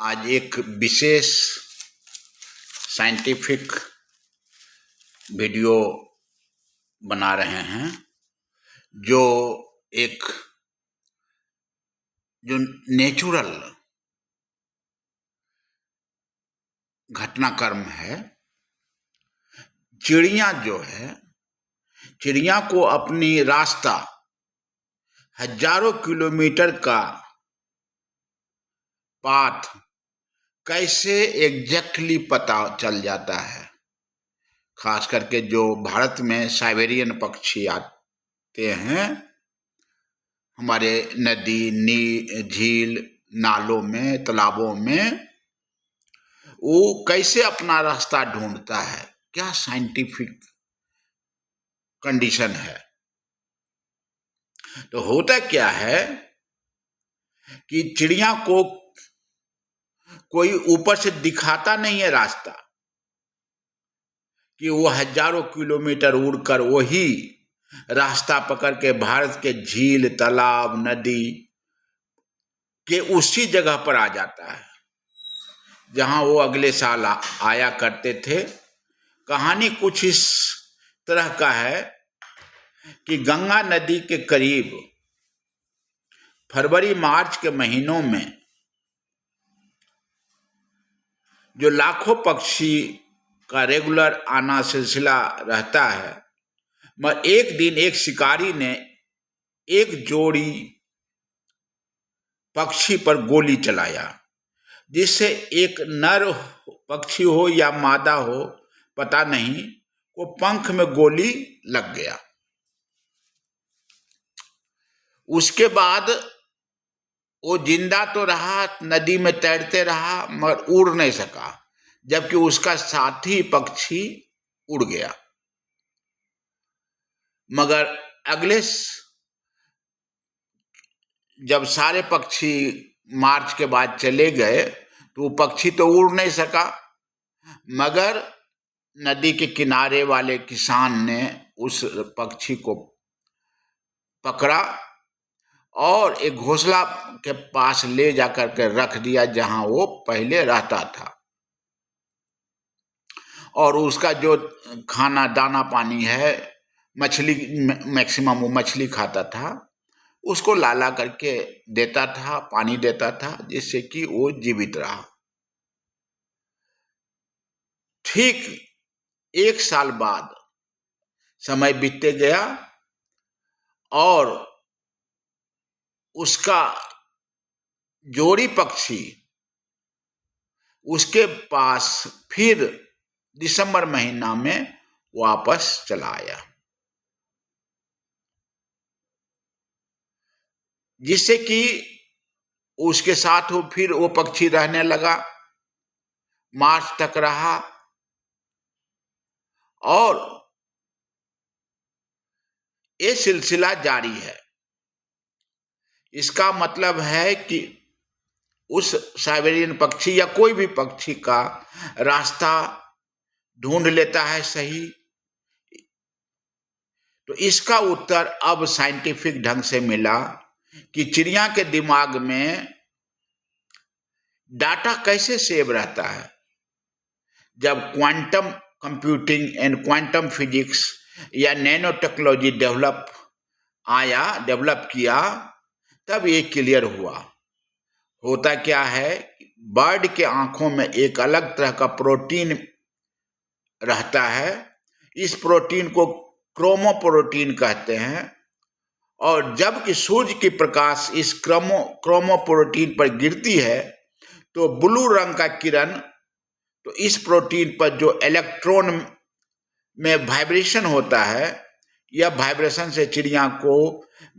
आज एक विशेष scientific video बना रहे हैं जो एक जो नेचुरल घटनाक्रम है। चिड़िया जो है, चिड़िया को अपनी रास्ता हजारों किलोमीटर का पाथ कैसे एग्जैक्टली पता चल जाता है। खास करके जो भारत में साइबेरियन पक्षी आते हैं हमारे नदी झील नालों में तालाबों में, वो कैसे अपना रास्ता ढूंढता है, क्या साइंटिफिक कंडीशन है। तो होता क्या है कि चिड़िया को कोई ऊपर से दिखाता नहीं है रास्ता, कि वो हजारों किलोमीटर उड़कर वही रास्ता पकड़ के भारत के झील तालाब नदी के उसी जगह पर आ जाता है जहां वो अगले साल आया करते थे। कहानी कुछ इस तरह का है कि गंगा नदी के करीब फरवरी मार्च के महीनों में जो लाखों पक्षी का रेगुलर आना सिलसिला रहता है, मगर एक दिन एक शिकारी ने एक जोड़ी पक्षी पर गोली चलाया, जिससे एक नर पक्षी हो या मादा हो पता नहीं, वो पंख में गोली लग गया। उसके बाद वो जिंदा तो रहा, नदी में तैरते रहा, मगर उड़ नहीं सका, जबकि उसका साथी पक्षी उड़ गया। मगर अगले जब सारे पक्षी मार्च के बाद चले गए तो वो पक्षी तो उड़ नहीं सका, मगर नदी के किनारे वाले किसान ने उस पक्षी को पकड़ा और एक घोंसला के पास ले जाकर के रख दिया जहां वो पहले रहता था, और उसका जो खाना दाना पानी है, मछली मैक्सिमम वो मछली खाता था, उसको लाला करके देता था, पानी देता था, जिससे कि वो जीवित रहा। ठीक एक साल बाद समय बीतते गया और उसका जोड़ी पक्षी उसके पास फिर दिसंबर महीना में वापस चला आया, जिससे कि उसके साथ वो फिर वो पक्षी रहने लगा, मार्च तक रहा और ये सिलसिला जारी है। इसका मतलब है कि उस साइबेरियन पक्षी या कोई भी पक्षी का रास्ता ढूंढ लेता है सही। तो इसका उत्तर अब साइंटिफिक ढंग से मिला कि चिड़िया के दिमाग में डाटा कैसे सेव रहता है। जब quantum computing and quantum physics या नैनो टेक्नोलॉजी डेवलप किया, तब ये क्लियर हुआ। होता क्या है, बर्ड के आंखों में एक अलग तरह का प्रोटीन रहता है। इस प्रोटीन को क्रोमोप्रोटीन कहते हैं, और जबकि सूर्य की प्रकाश इस क्रोमोप्रोटीन पर गिरती है तो ब्लू रंग का किरण, तो इस प्रोटीन पर जो इलेक्ट्रॉन में वाइब्रेशन होता है, यह वाइब्रेशन से चिड़िया को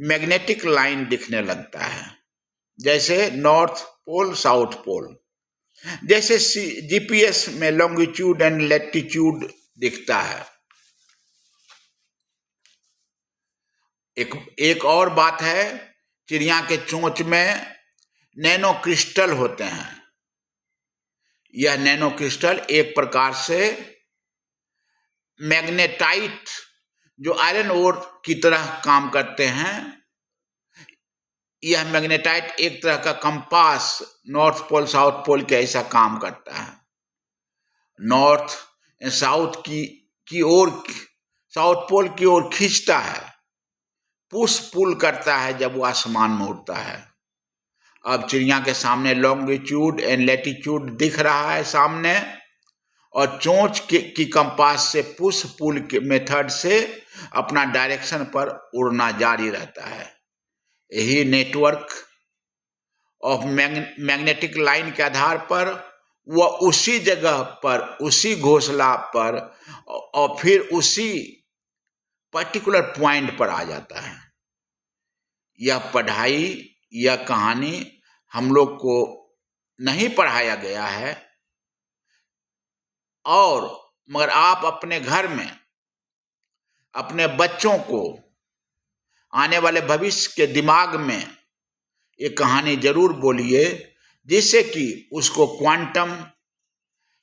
मैग्नेटिक लाइन दिखने लगता है, जैसे नॉर्थ पोल साउथ पोल, जैसे जीपीएस में लॉन्गिट्यूड एंड लैटिट्यूड दिखता है। एक और बात है, चिड़िया के चोंच में नैनो क्रिस्टल होते हैं। यह नैनो क्रिस्टल एक प्रकार से मैग्नेटाइट, जो आयरन ओर की तरह काम करते हैं। यह मैग्नेटाइट एक तरह का compass north pole south pole के ऐसा काम करता है। नॉर्थ साउथ की ओर, साउथ पोल की ओर खींचता है, पुश पुल करता है जब वो आसमान में उड़ता है। अब चिड़िया के सामने लॉन्गिट्यूड एंड लैटिट्यूड दिख रहा है सामने, और चोंच की कंपास से पुश पुल के मेथड से अपना डायरेक्शन पर उड़ना जारी रहता है। यही नेटवर्क ऑफ मैग्नेटिक लाइन के आधार पर वह उसी जगह पर, उसी घोंसला पर और फिर उसी पर्टिकुलर पॉइंट पर आ जाता है। यह पढ़ाई, यह कहानी हम लोग को नहीं पढ़ाया गया है, और मगर आप अपने घर में अपने बच्चों को आने वाले भविष्य के दिमाग में ये कहानी जरूर बोलिए, जिससे कि उसको क्वांटम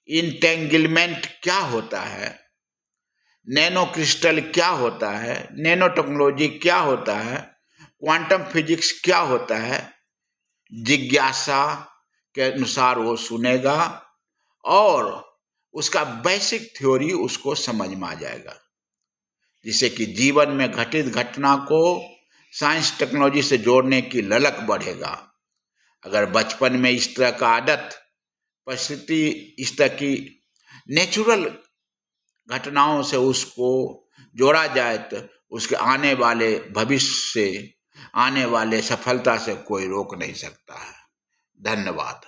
इंटेंगलमेंट क्या होता है, नैनो क्रिस्टल क्या होता है, नैनो टेक्नोलॉजी क्या होता है, क्वांटम फिजिक्स क्या होता है, जिज्ञासा के अनुसार वो सुनेगा और उसका बेसिक थ्योरी उसको समझ में आ जाएगा, जिससे कि जीवन में घटित घटना को साइंस टेक्नोलॉजी से जोड़ने की ललक बढ़ेगा। अगर बचपन में इस तरह का आदत, परिस्थिति, इस तरह की नेचुरल घटनाओं से उसको जोड़ा जाए तो उसके आने वाले भविष्य से, आने वाले सफलता से कोई रोक नहीं सकता है। धन्यवाद।